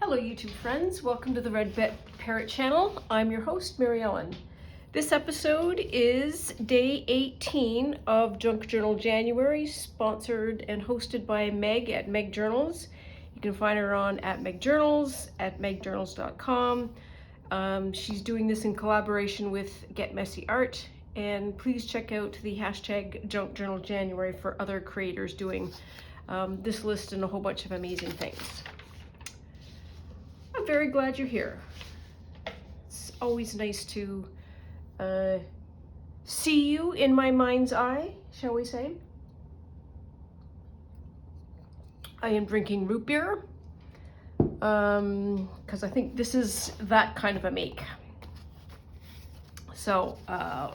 Hello YouTube friends, welcome to the Red Parrot channel. I'm your host, Mary Ellen. This episode is day 18 of Junk Journal January, sponsored and hosted by Meg at Meg Journals. You can find her on at Meg Journals, at megjournals.com. She's doing this in collaboration with Get Messy Art, and please check out the hashtag Junk Journal January for other creators doing this list and a whole bunch of amazing things. I'm very glad you're here. It's always nice to see you in my mind's eye, shall we say. I am drinking root beer because I think this is that kind of a make. So,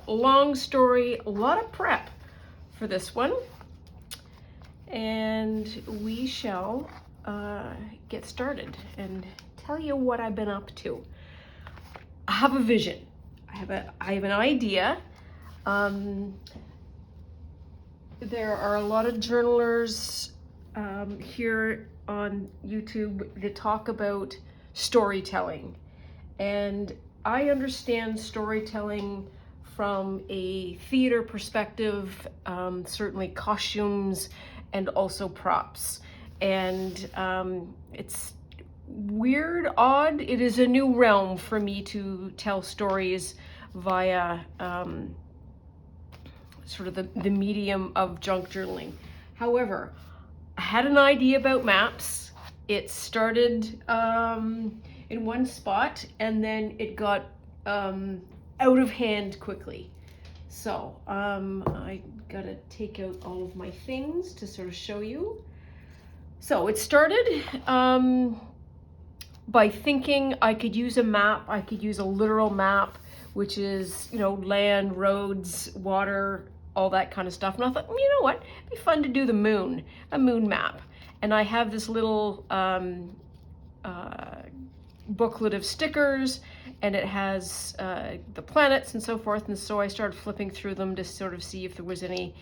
long story, a lot of prep for this one, and we shall get started and tell you what I've been up to. I have a vision. I have an idea. There are a lot of journalers here on YouTube that talk about storytelling, and I understand storytelling from a theater perspective, certainly costumes and also props. And it's weird, odd. It is a new realm for me to tell stories via sort of the medium of junk journaling. However, I had an idea about maps. It started in one spot and then it got out of hand quickly. So I gotta take out all of my things to sort of show you. So it started by thinking I could use a map. I could use a literal map, which is, you know, land, roads, water, all that kind of stuff. And I thought, you know what, it'd be fun to do the moon, a moon map. And I have this little booklet of stickers, and it has the planets and so forth. And so I started flipping through them to sort of see if there was any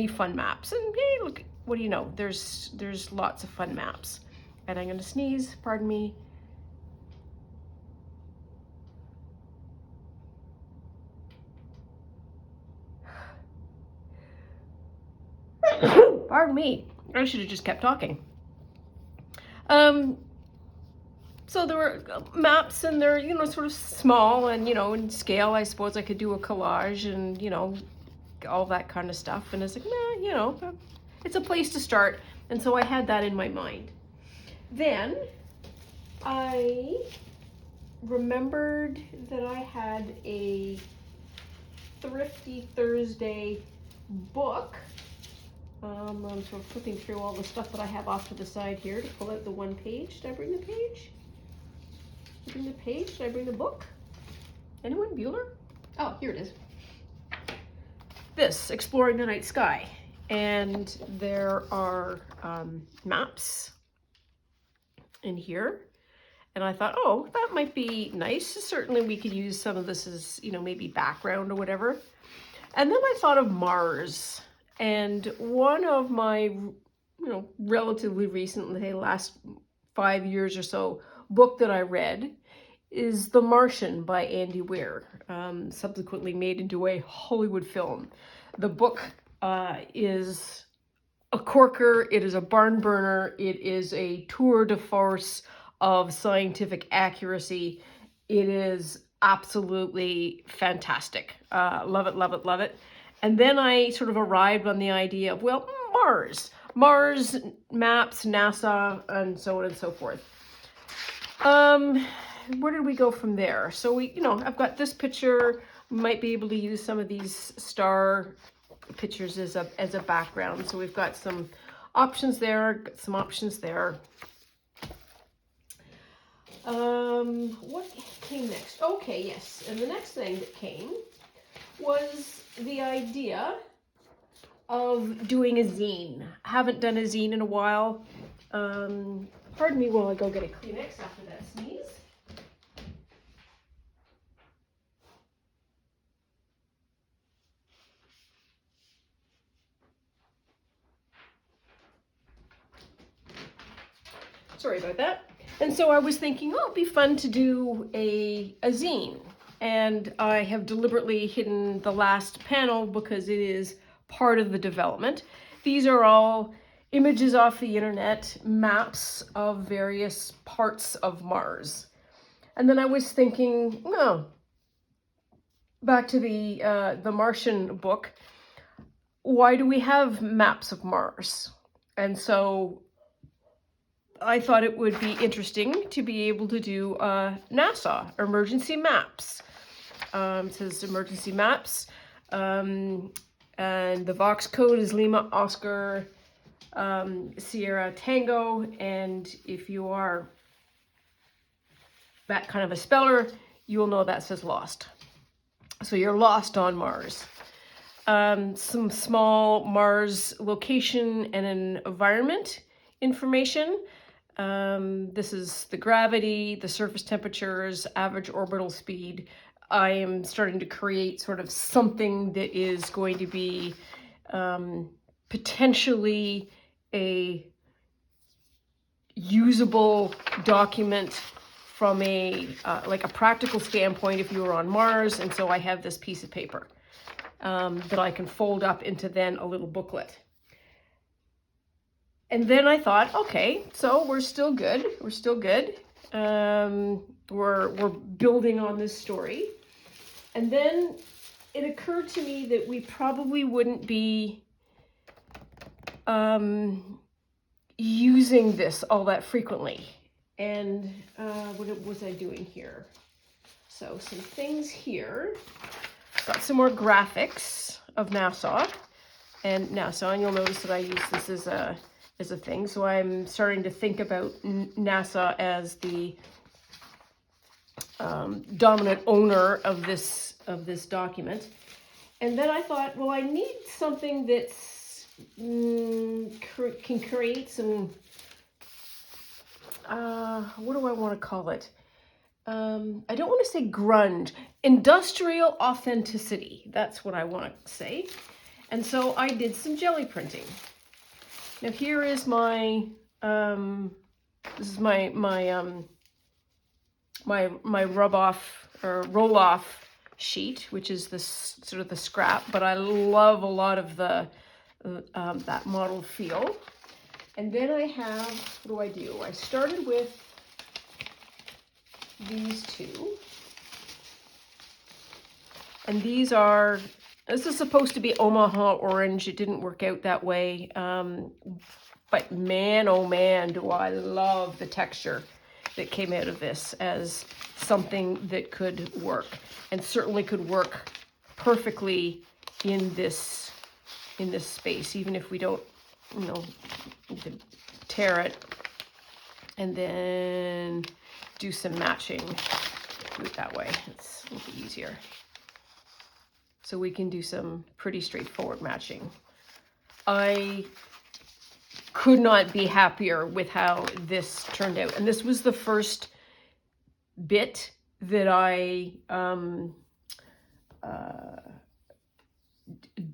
fun maps. And hey, look, what do you know? There's lots of fun maps. And I'm gonna sneeze, pardon me. Pardon me. I should have just kept talking. So there were maps, and they're, you know, sort of small and, you know, in scale. I suppose I could do a collage and, you know, all that kind of stuff. And it's like, nah, you know, it's a place to start. And so I had that in my mind. Then I remembered that I had a Thrifty Thursday book. I'm sort of flipping through all the stuff that I have off to the side here to pull out the one page. Did I bring the page? Did I bring the page? Did I bring the book? Anyone? Bueller? Oh, here it is. This, Exploring the Night Sky. And there are maps in here. And I thought, oh, that might be nice. Certainly we could use some of this as, you know, maybe background or whatever. And then I thought of Mars. And one of my, you know, relatively recently, last 5 years or so, book that I read is The Martian by Andy Weir, subsequently made into a Hollywood film. The book is a corker, it is a barn burner, it is a tour de force of scientific accuracy. It is absolutely fantastic. Love it, love it, love it. And then I sort of arrived on the idea of, well, Mars maps, NASA, and so on and so forth. Where did we go from there? So we, you know, I've got this picture. Might be able to use some of these star pictures as a background. So we've got some options there, got some options there. What came next? Okay, yes. And the next thing that came was the idea of doing a zine. I haven't done a zine in a while. Pardon me while I go get a Kleenex after that sneeze. Sorry about that. And so I was thinking, oh, it'd be fun to do a zine. And I have deliberately hidden the last panel because it is part of the development. These are all images off the internet, maps of various parts of Mars. And then I was thinking, no, back to the Martian book, why do we have maps of Mars? And so I thought it would be interesting to be able to do NASA emergency maps. It says emergency maps, and the Vox code is Lima Oscar Sierra Tango, and if you are that kind of a speller, you will know that says lost. So you're lost on Mars. Some small Mars location and an environment information. This is the gravity, the surface temperatures, average orbital speed. I am starting to create sort of something that is going to be potentially a usable document from a like a practical standpoint if you were on Mars. And so I have this piece of paper that I can fold up into then a little booklet. And then I thought, okay, so we're still good. We're still good. We're building on this story. And then it occurred to me that we probably wouldn't be using this all that frequently. And what was I doing here? So some things here. Got some more graphics of NASA. And you'll notice that I use this as a thing. So I'm starting to think about NASA as the dominant owner of this document. And then I thought, well, I need something that's can create some what do I want to call it? I don't want to say grunge, industrial authenticity. That's what I want to say. And so I did some jelly printing. Now here is my this is my rub off or roll off sheet, which is this sort of the scrap, but I love a lot of the that model feel. And then I have, what do? I started with these two. And this is supposed to be Omaha orange. It didn't work out that way. But man, oh man, do I love the texture that came out of this as something that could work, and certainly could work perfectly in this space, even if we don't, you can tear it and then do some matching. Do it that way. It's a little bit easier. So we can do some pretty straightforward matching. I could not be happier with how this turned out. And this was the first bit that I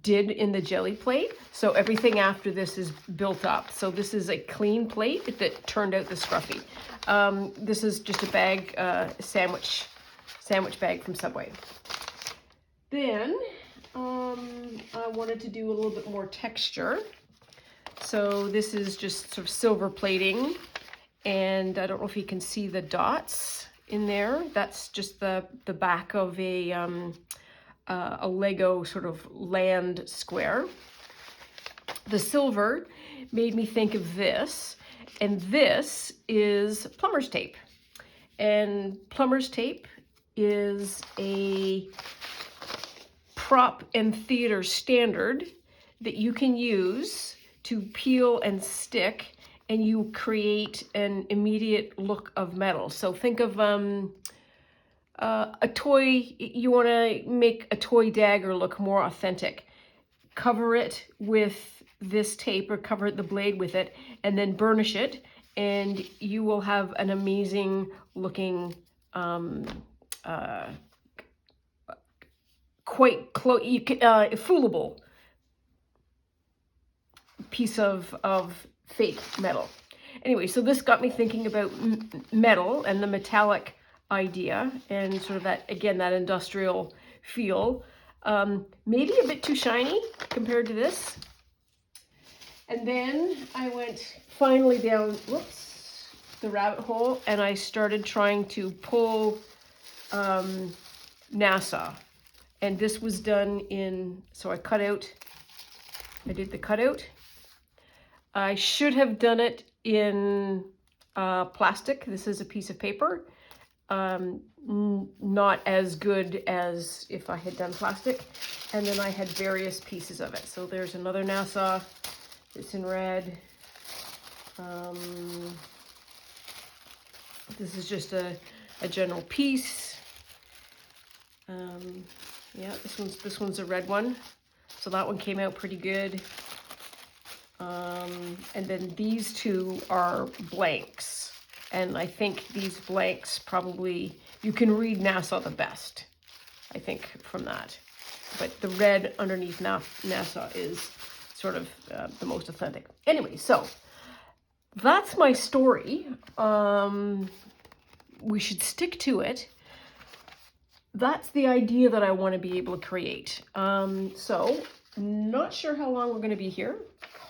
did in the jelly plate. So everything after this is built up. So this is a clean plate that turned out the scruffy. This is just a bag, sandwich bag from Subway. Then I wanted to do a little bit more texture. So this is just sort of silver plating, and I don't know if you can see the dots in there. That's just the back of a Lego sort of land square. The silver made me think of this, and this is plumber's tape. And plumber's tape is a prop and theater standard that you can use to peel and stick, and you create an immediate look of metal. So think of a toy, you want to make a toy dagger look more authentic. Cover it with this tape, or cover the blade with it, and then burnish it, and you will have an amazing looking quite close, foolable piece of fake metal. Anyway, so this got me thinking about metal and the metallic idea and sort of that, again, that industrial feel. Maybe a bit too shiny compared to this. And then I went finally down, whoops, the rabbit hole, and I started trying to pull NASA. And this was done in, so I did the cutout. I should have done it in plastic. This is a piece of paper. Not as good as if I had done plastic. And then I had various pieces of it. So there's another NASA. It's in red. This is just a general piece. Yeah, this one's a red one. So that one came out pretty good. And then these two are blanks. And I think these blanks probably, you can read NASA the best, I think, from that. But the red underneath NASA is sort of the most authentic. Anyway, so that's my story. We should stick to it. That's the idea that I want to be able to create. So not sure how long we're going to be here,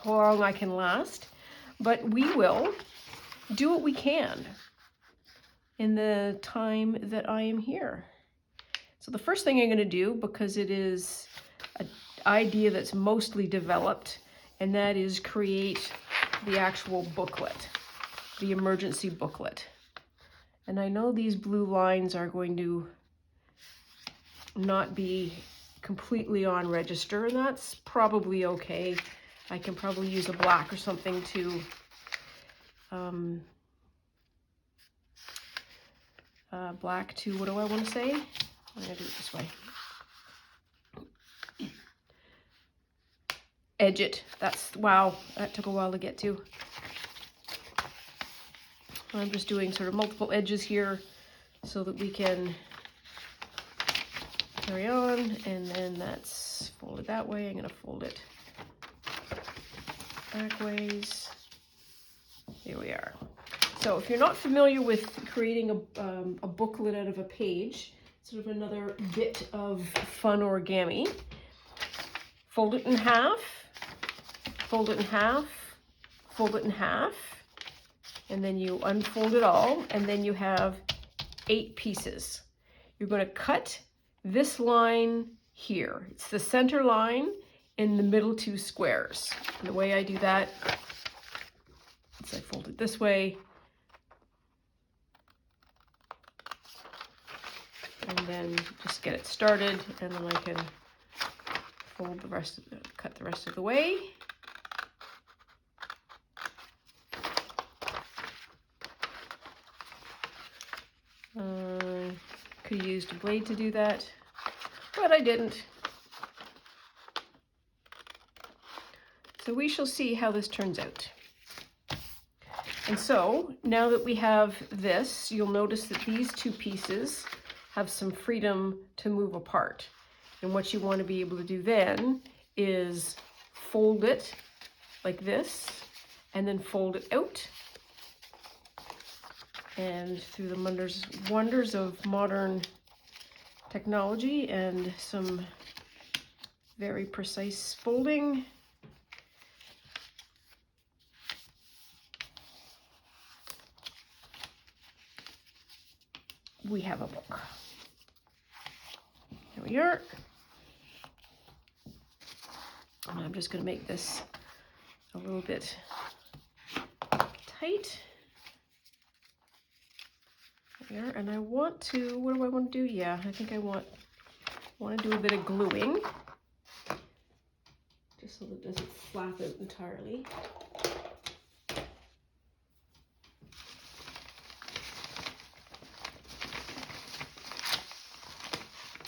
how long I can last, but we will do what we can in the time that I am here. So the first thing I'm going to do, because it is an idea that's mostly developed, and that is create the actual booklet, the emergency booklet. And I know these blue lines are going to not be completely on register, and that's probably okay. I can probably use a black or something to black to, what do I want to say? I'm gonna do it this way. Edge it. That's, wow, that took a while to get to. I'm just doing sort of multiple edges here so that we can carry on, and then that's folded that way. I'm going to fold it back ways. Here we are. So if you're not familiar with creating a booklet out of a page, sort of another bit of fun origami, fold it in half, fold it in half, fold it in half, and then you unfold it all, and then you have 8 pieces. You're going to cut this line here. It's the center line in the middle 2 squares. And the way I do that is I fold it this way, and then just get it started, and then I can fold the rest of cut the rest of the way. Could have used a blade to do that, but I didn't. So we shall see how this turns out. And so now that we have this, you'll notice that these 2 pieces have some freedom to move apart. And what you want to be able to do then is fold it like this, and then fold it out. And through the wonders of modern technology and some very precise folding, we have a book. Here we are. And I'm just going to make this a little bit tight. There, and I want to, what do I want to do? Yeah, I think I want to do a bit of gluing, just so that it doesn't flap out entirely.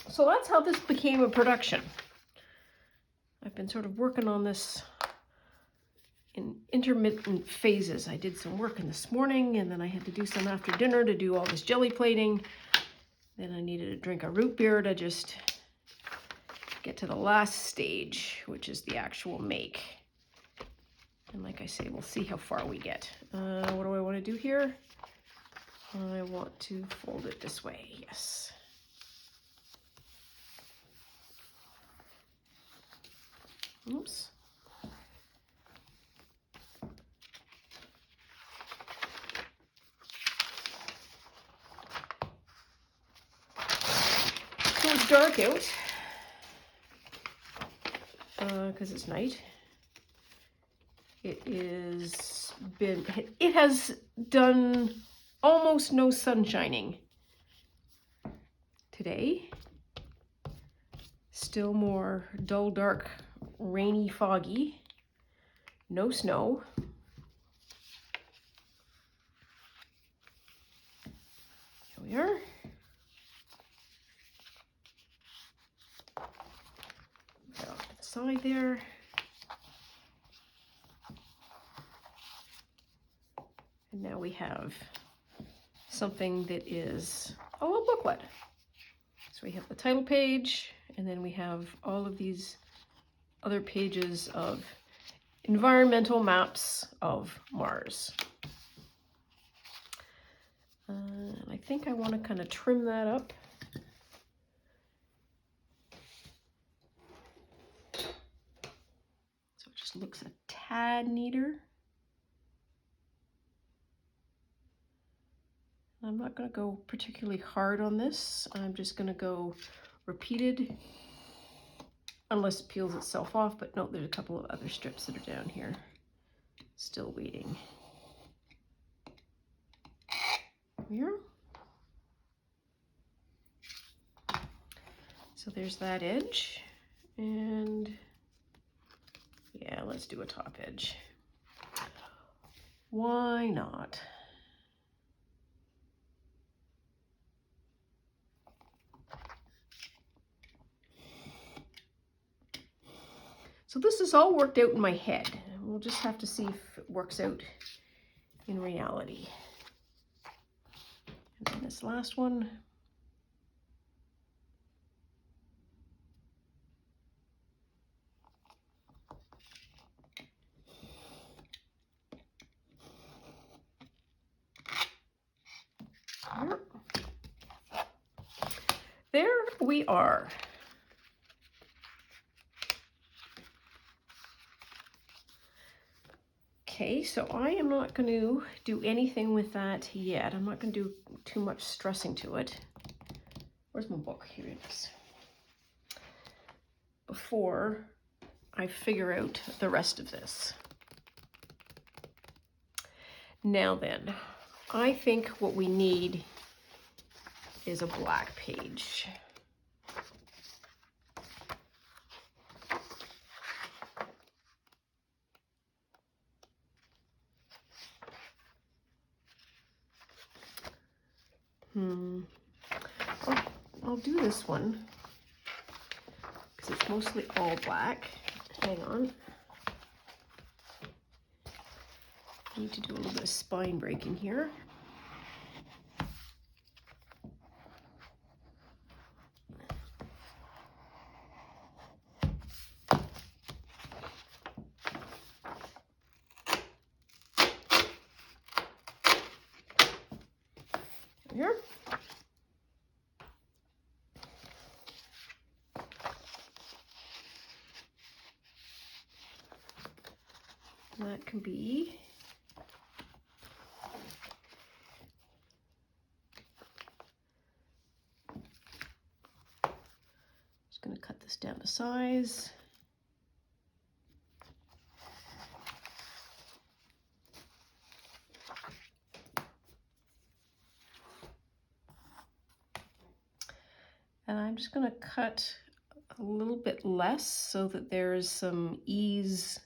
So that's how this became a production. I've been sort of working on this in intermittent phases. I did some work in this morning, and then I had to do some after dinner to do all this jelly plating. Then I needed to drink a root beer to just get to the last stage, which is the actual make. And like I say, we'll see how far we get. What do I want to do here? I want to fold it this way, yes. Oops. So it's dark out, because it's night. It has done almost no sun shining today. Still more dull, dark, rainy, foggy. No snow. Here we are. Get off to the side there. And now we have something that is a little booklet. So we have the title page, and then we have all of these other pages of environmental maps of Mars. I think I want to kind of trim that up. So it just looks a tad neater. I'm not going to go particularly hard on this. I'm just going to go repeated, unless it peels itself off. But no, there's a couple of other strips that are down here, still waiting. Here. So there's that edge, and yeah, let's do a top edge. Why not? So this is all worked out in my head. We'll just have to see if it works out in reality. And then this last one. There we are. Okay, so I am not going to do anything with that yet. I'm not going to do too much stressing to it. Where's my book? Here it is. Before I figure out the rest of this. Now then, I think what we need is a black page. I'll do this one because it's mostly all black. Hang on. I need to do a little bit of spine breaking here. Here. That can be just going to cut this down to size. And I'm just going to cut a little bit less so that there is some ease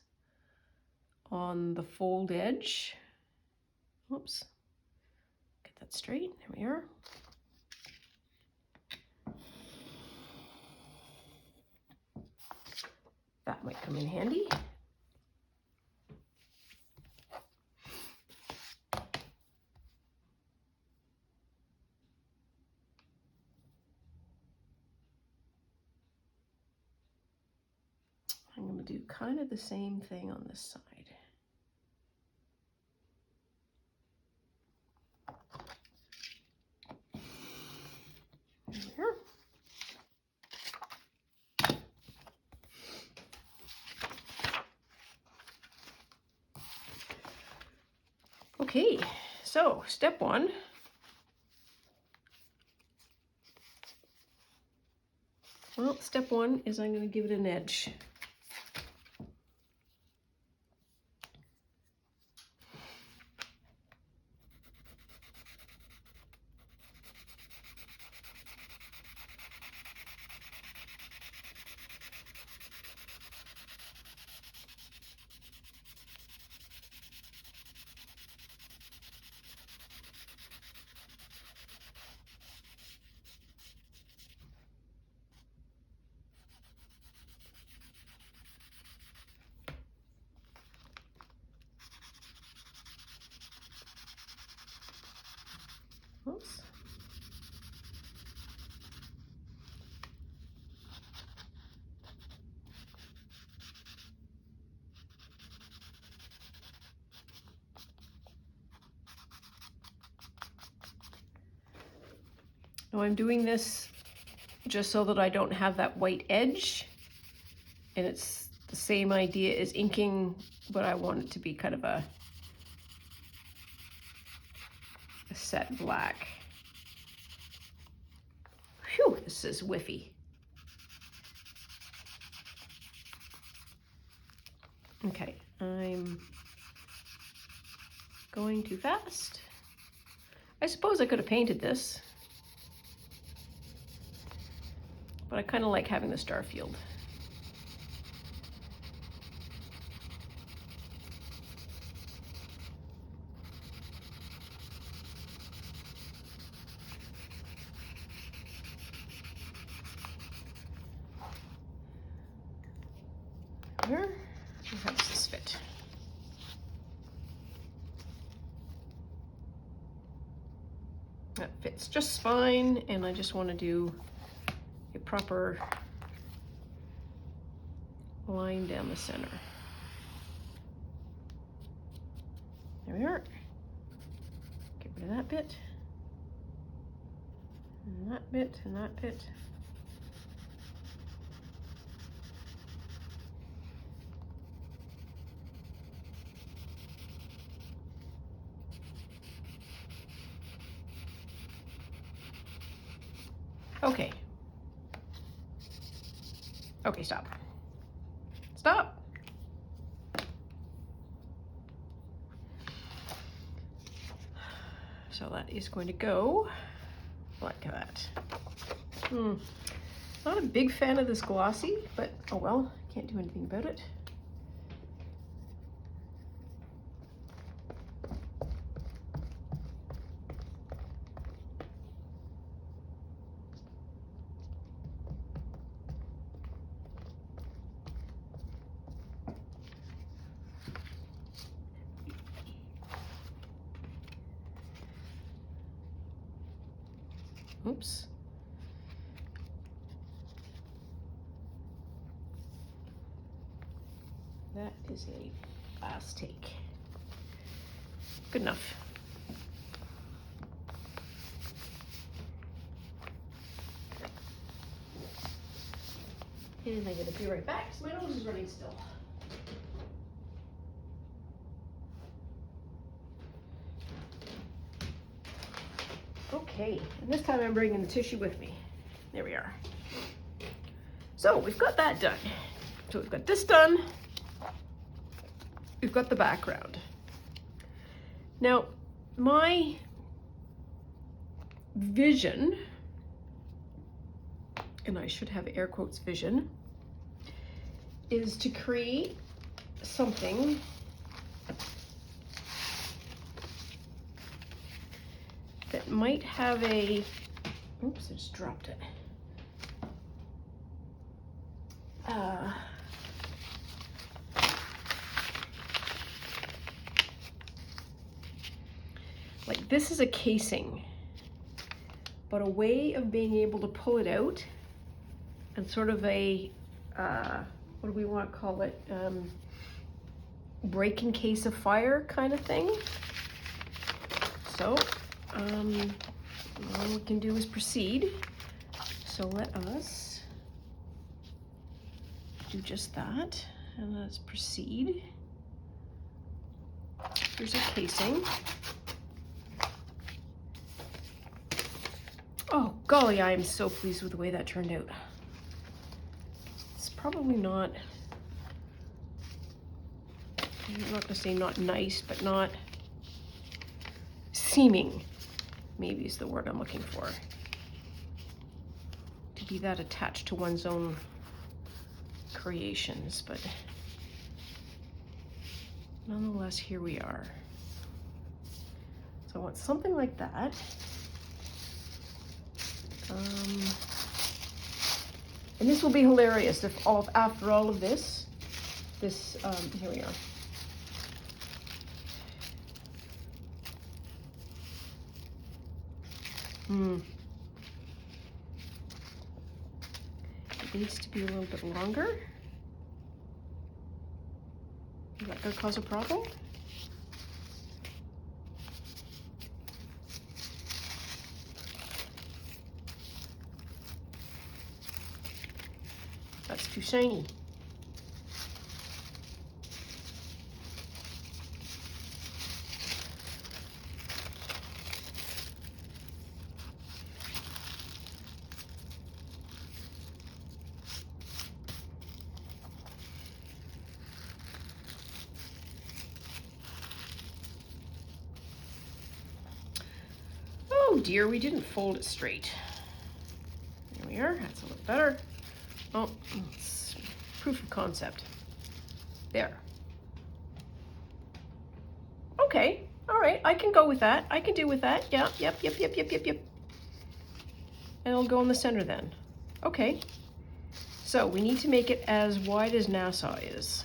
on the fold edge. Oops. Get that straight. There we are. That might come in handy. I'm going to do kind of the same thing on this side. Okay, so step one. Well, step one is I'm going to give it an edge. Oops. Now I'm doing this just so that I don't have that white edge, and it's the same idea as inking, but I want it to be kind of a set black. Phew, this is whiffy. Okay, I'm going too fast. I suppose I could have painted this, but I kind of like having the star field. Here, how does this fit? That fits just fine, and I just want to do a proper line down the center. There we are. Get rid of that bit, and that bit, and that bit. Okay. Okay, stop. Stop. So that is going to go like that. Not a big fan of this glossy, but oh well, can't do anything about it. Oops. That is a fast take. Good enough. And I'm going to be right back because my nose is running still. Okay, and this time I'm bringing the tissue with me. There we are. So we've got that done. So we've got this done. We've got the background. Now, my vision, and I should have air quotes vision, is to create something that might have a, oops, I just dropped it. Like this is a casing, but a way of being able to pull it out and sort of a, what do we want to call it? Break in case of fire kind of thing. So all we can do is proceed. So let us do just that, and let's proceed. Here's a casing. Oh, golly, I am so pleased with the way that turned out. It's probably not, I'm not going to say not nice, but not seeming, maybe is the word I'm looking for. To be that attached to one's own creations, but nonetheless, here we are. So I want something like that. And this will be hilarious if after all of this, here we are. It needs to be a little bit longer. Is that going to cause a problem? That's too shiny. Oh dear, we didn't fold it straight. There we are, that's a little better. Oh, it's proof of concept. There. Okay, all right, I can go with that. I can do with that. Yeah, yep. And it'll go in the center then. Okay. So we need to make it as wide as Nassau is.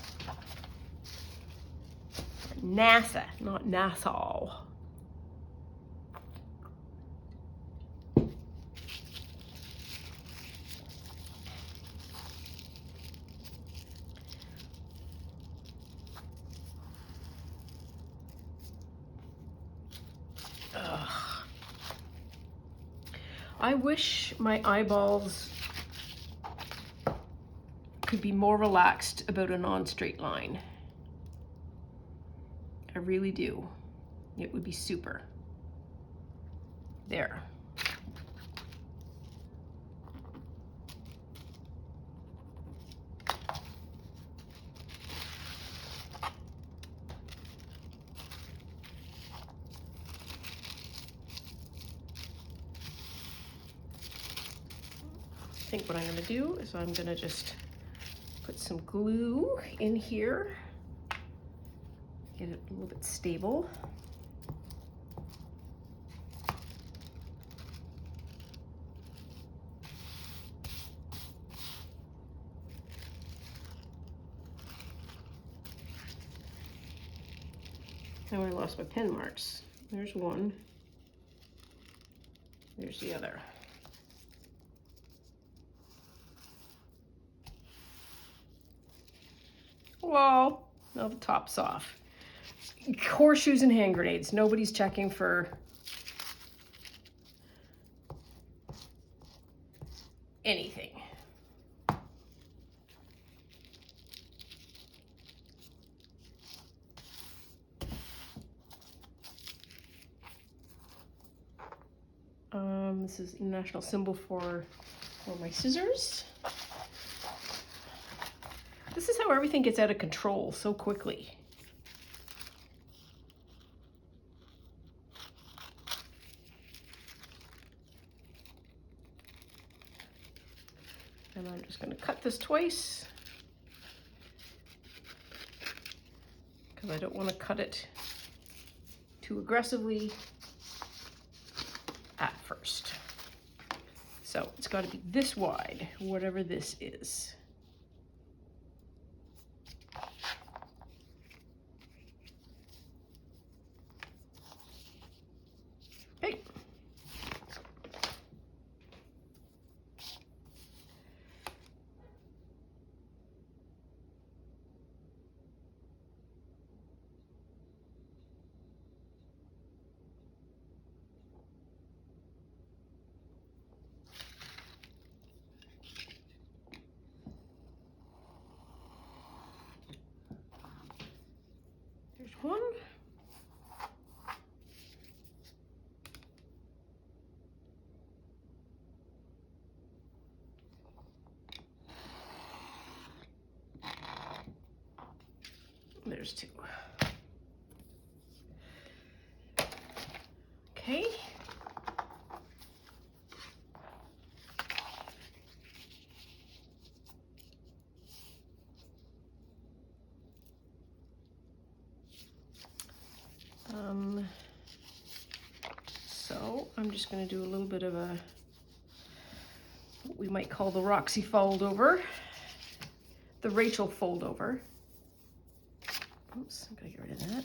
NASA, not Nassau. Ugh. I wish my eyeballs could be more relaxed about a non-straight line. I really do. It would be super. There. I think what I'm going to do is I'm going to just put some glue in here, get it a little bit stable. Now I lost my pen marks. There's one. There's the other. Well, now the top's off. Horseshoes and hand grenades. Nobody's checking for anything. This is the international symbol for my scissors. This is how everything gets out of control so quickly. And I'm just going to cut this twice because I don't want to cut it too aggressively at first. So it's got to be this wide, whatever this is. Okay. There's one. there's 2. Okay. So I'm just going to do a little bit of a, what we might call the Roxy fold over, the Rachel fold over. Oops, I'm going to get rid of that.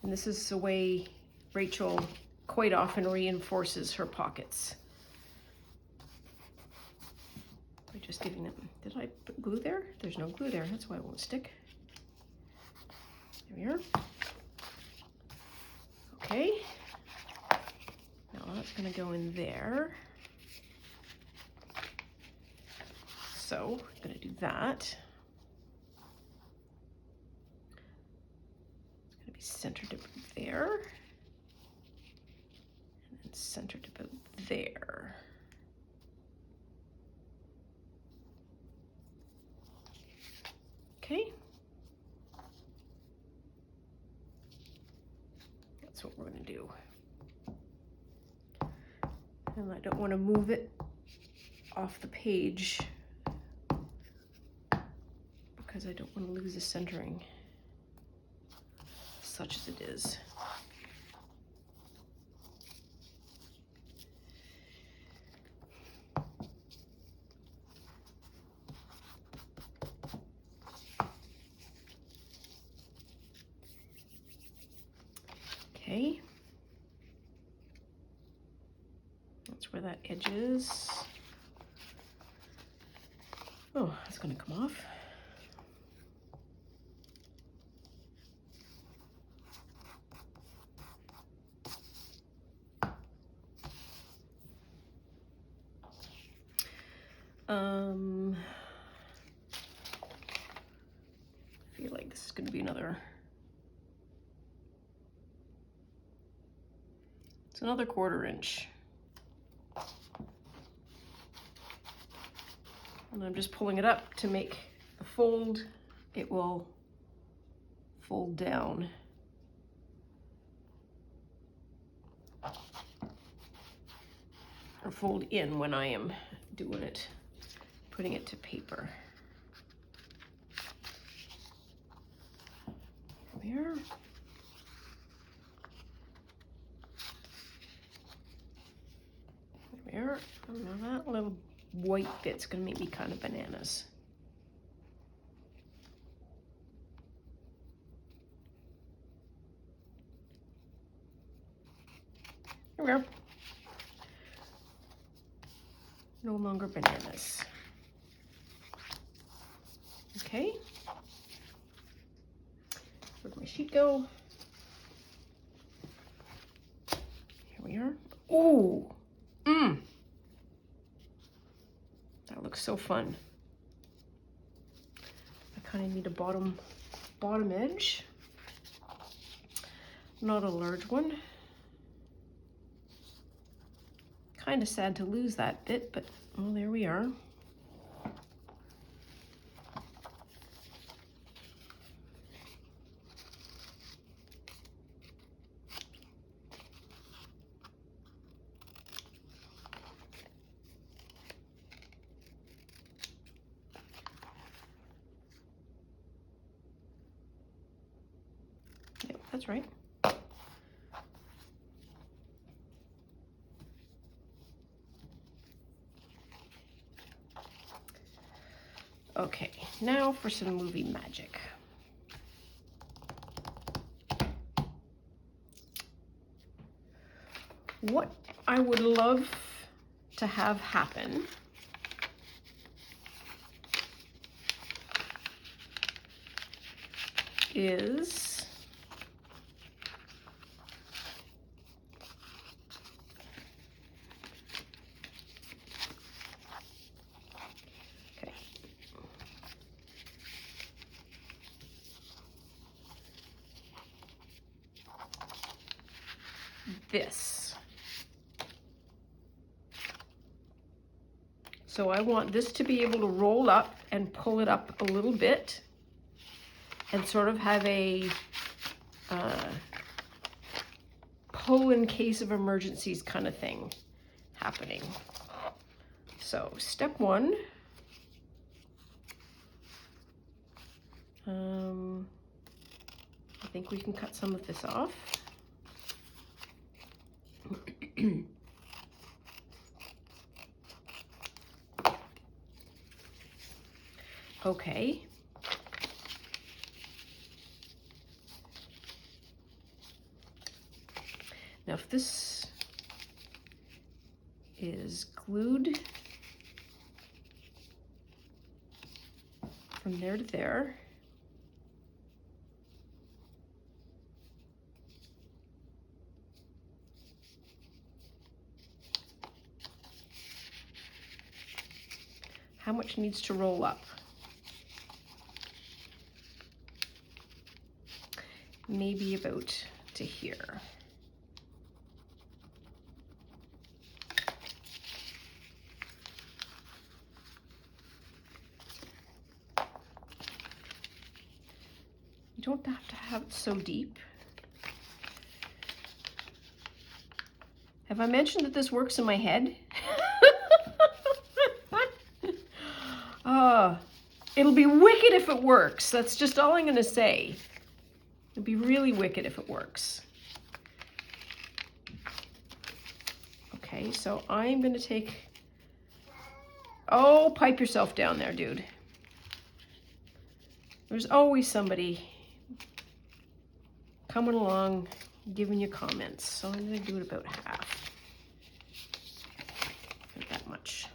And this is the way Rachel quite often reinforces her pockets. By just giving them, did I put glue there? There's no glue there, that's why it won't stick. There we are. Okay, now that's gonna go in there. So I'm gonna do that. It's gonna be centered about there. And then centered about there. Okay. That's what we're gonna do. And I don't want to move it off the page because I don't want to lose the centering, such as it is. Okay. That's where that edge is. Oh, it's going to come off. I feel like this is going to be another. It's another 1/4 inch. And I'm just pulling it up to make the fold. It will fold down. Or fold in when I am doing it, putting it to paper. There. There. Now that little white bit's gonna make me kind of bananas. Here we go. No longer bananas. Okay. Where'd my sheet go? Here we are. Ooh. That looks so fun. I kind of need a bottom edge. Not a large one. Kind of sad to lose that bit, but well, there we are. Yep, that's right. Okay, now for some movie magic. What I would love to have happen is this. So I want this to be able to roll up and pull it up a little bit and sort of have a pull in case of emergencies kind of thing happening. So step one, I think we can cut some of this off. Okay. Now if this is glued from there to there, how much needs to roll up? Maybe about to here. You don't have to have it so deep. Have I mentioned that this works in my head? It'll be wicked if it works. That's just all I'm going to say. It'll be really wicked if it works. Okay, so I'm going to take... Oh, pipe yourself down there, dude. There's always somebody coming along, giving you comments. So I'm going to do it about half. Not that much.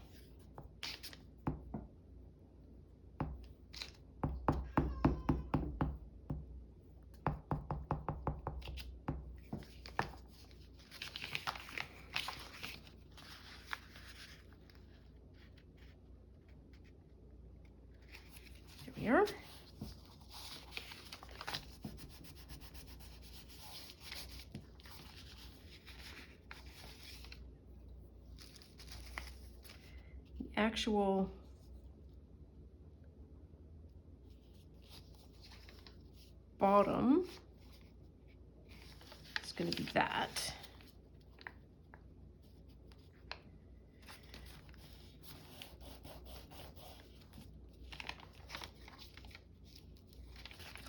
There we are. Actual bottom is going to be that.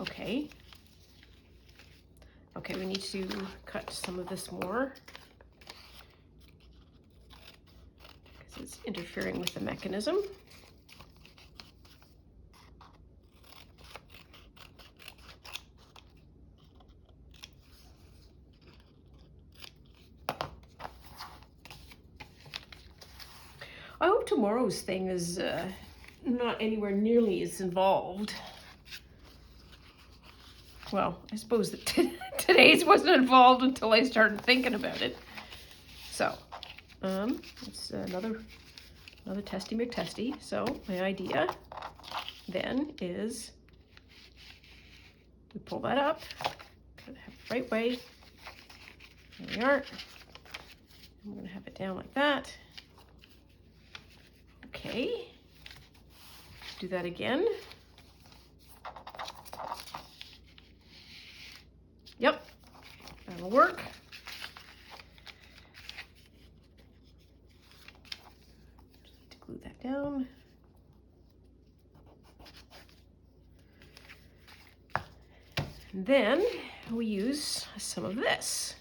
Okay. Okay, we need to cut some of this more because it's interfering with the mechanism. I hope tomorrow's thing is not anywhere nearly as involved. Well, I suppose that today's wasn't involved until I started thinking about it. So, it's another testy McTesty. So my idea then is we pull that up, kind of have it the right way. There we are. I'm going to have it down like that. Okay. Do that again. Yep, that'll work. Just need to glue that down. And then we use some of this.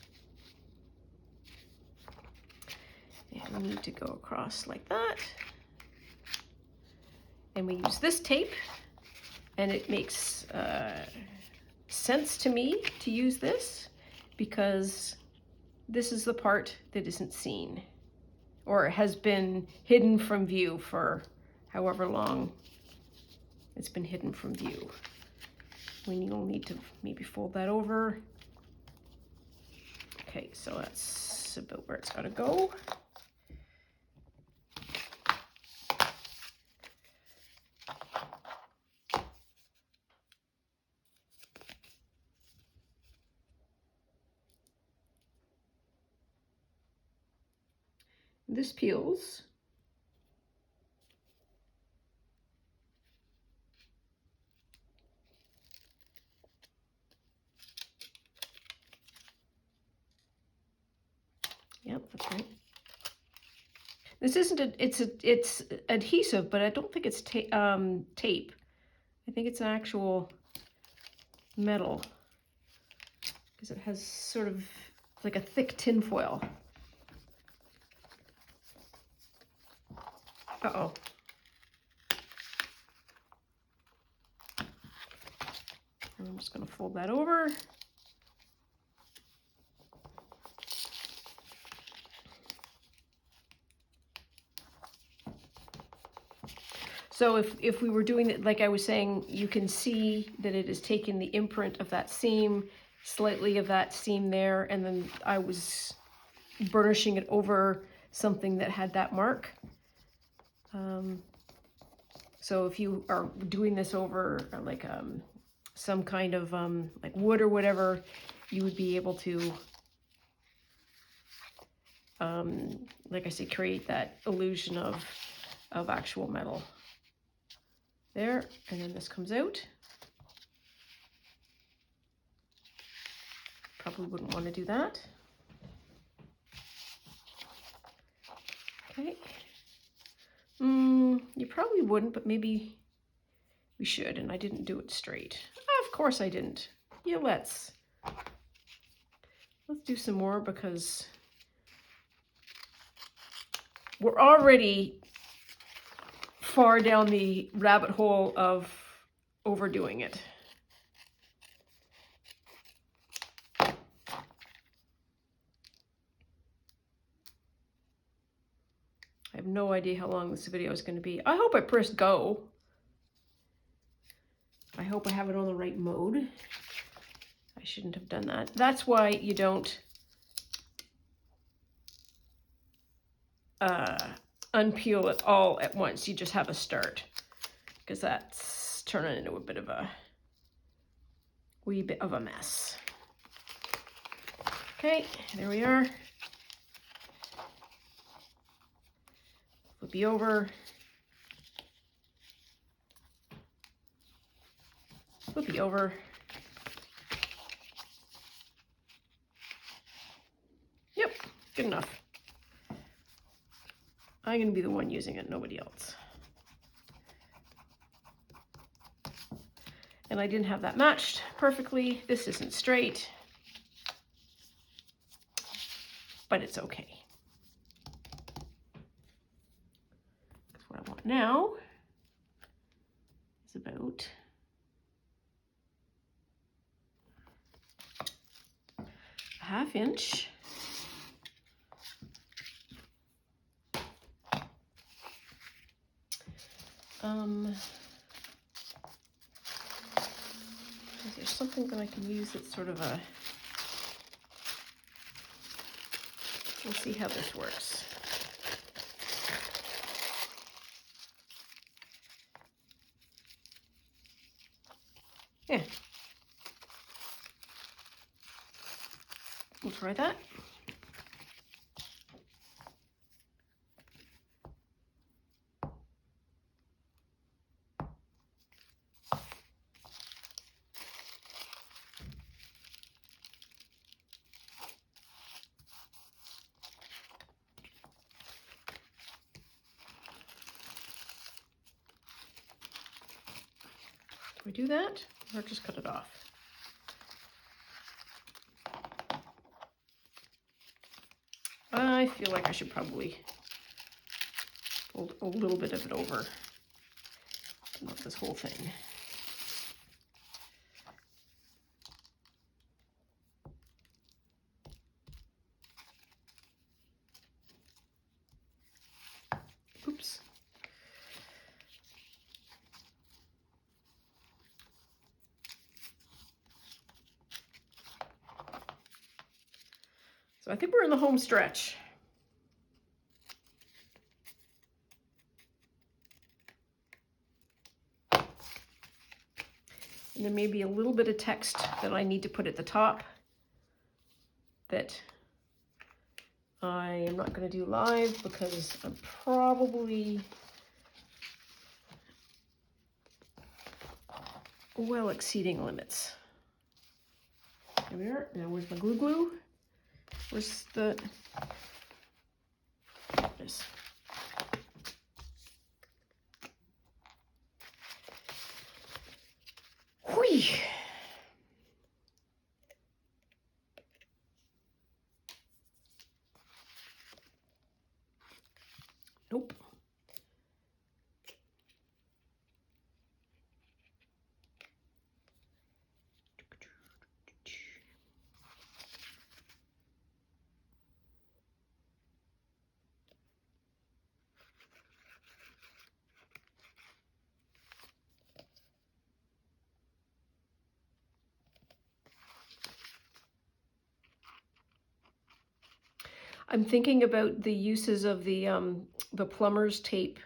And we need to go across like that. And we use this tape, and it makes sense to me to use this because this is the part that isn't seen or has been hidden from view for however long it's been hidden from view. You'll need to maybe fold that over. Okay, so that's about where it's got to go. This peels. Yep, that's right. This isn't it's adhesive, but I don't think it's tape. I think it's an actual metal because it has sort of like a thick tin foil. Uh-oh. I'm just going to fold that over. So if we were doing it like I was saying, you can see that it has taken the imprint of that seam, slightly of that seam there, and then I was burnishing it over something that had that mark. So if you are doing this over like some kind of like wood or whatever, you would be able to, like I say, create that illusion of actual metal. There, and then this comes out. Probably wouldn't want to do that. Okay. You probably wouldn't, but maybe we should, and I didn't do it straight. Oh, of course I didn't. Yeah, let's do some more because we're already far down the rabbit hole of overdoing it. I have no idea how long this video is going to be. I hope I pressed go. I hope I have it on the right mode. I shouldn't have done that. That's why you don't unpeel it all at once. You just have a start, because that's turning into a bit of a wee bit of a mess. Okay, there we are. Flip you over. Flip you over. Yep, good enough. I'm going to be the one using it, nobody else. And I didn't have that matched perfectly. This isn't straight, but it's okay. What I want now is about a ½ inch. Is there something that I can use that's sort of a, we'll see how this works. Yeah. We'll try that. Do I do that or just cut it off? I feel like I should probably fold a little bit of it over, not this whole thing. Oops. So I think we're in the home stretch. And there may be a little bit of text that I need to put at the top that I am not going to do live because I'm probably well exceeding limits. There we are. Now where's my glue? Where's the sharpness. Whee! Nope. I'm thinking about the uses of the plumber's tape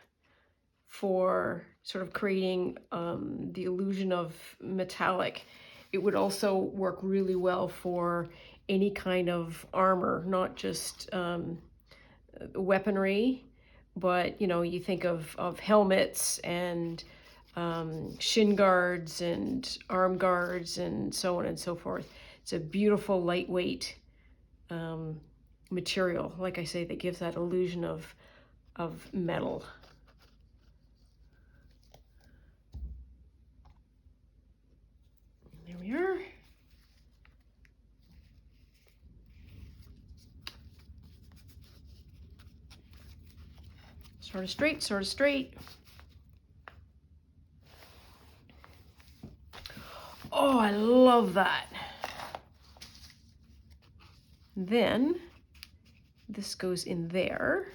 for sort of creating the illusion of metallic. It would also work really well for any kind of armor, not just weaponry, but you know, you think of helmets and shin guards and arm guards and so on and so forth. It's a beautiful, lightweight material, like I say, that gives that illusion of metal. There we are. Sort of straight, sort of straight. Oh, I love that. Then this goes in there.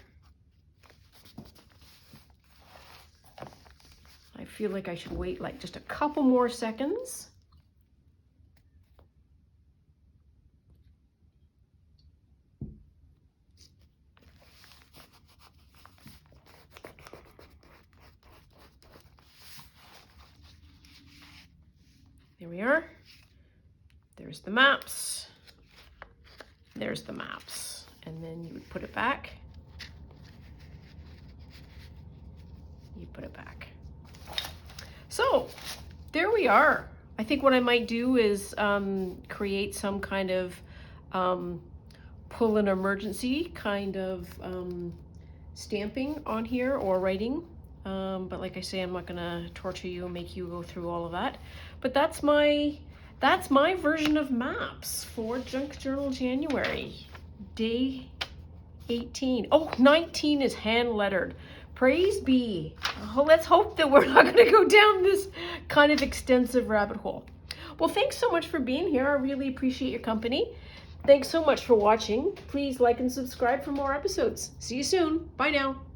I feel like I should wait like just a couple more seconds. There we are. There's the maps. There's the maps. And then you would put it back. You put it back. So there we are. I think what I might do is create some kind of pull an emergency kind of stamping on here or writing. But like I say, I'm not gonna torture you and make you go through all of that. But that's my version of maps for Junk Journal January, day 18. Oh, 19 is hand lettered. Praise be. Oh, let's hope that we're not gonna go down this kind of extensive rabbit hole. Well, thanks so much for being here. I really appreciate your company. Thanks so much for watching. Please like and subscribe for more episodes. See you soon. Bye now.